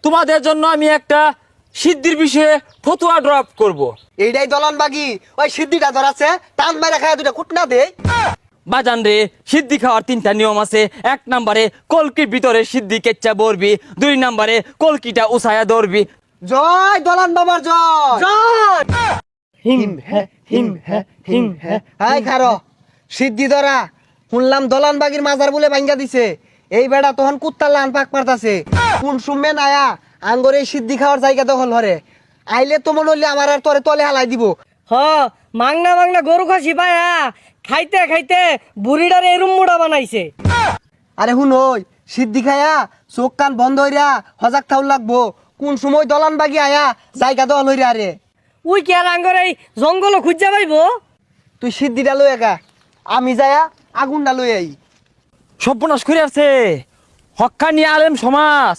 তোমাদের জন্য আমি একটা সিদ্ধির বিষয়ে ফতোয়া ড্রপ করব। এইটাই দলন বাগি ওই সিদ্ধিটা ধরাছে টান মারা খায় দুটা কুটনা দে। বাজান রে, সিদ্ধি খাওয়ার 3টা নিয়ম আছে। 1 নম্বরে কলকির ভিতরে সিদ্ধি কেচ্চা বরবি, 2 নম্বরে কলকিটা উসায়া ধরবি। জয় দলন বাবার জয় জয়। হিম হ্যাঁ হিম হ্যাঁ হিম হ্যাঁ। হাই খারো সিদ্ধি ধরা শুনলাম দলন বাগির মাজার বলে ভাঙ্গা দিছে। এই বেড়া তখন কুত্তার লান পাক পারতাছে কোন সুমে নায়া আঙ্গর এই সিদ্ধি খাওয়ার জায়গা দখল হরে আইলে তো মনে হইলে আমার আর তোরে তলে হালাই দিব। হ মাংনা মাংনা গরু খাসি পায়া খাইতে খাইতে বুড়িটার এরুম মুড়া বানাইছে। আরে হুন ওই সিদ্ধি খায়া চোখ কান বন্ধ হইরা হজাক থাউল লাগবো কোন সময় দলান বাগি আয়া জায়গা দল হইরা। আরে উই কে আর আঙ্গর এই জঙ্গল খুঁজা পাইব। তুই সিদ্ধিটা লই একা আমি যায়া আগুনটা লই আই। সর্বনাশ করে আছে হক্কানি আলেম সমাজ।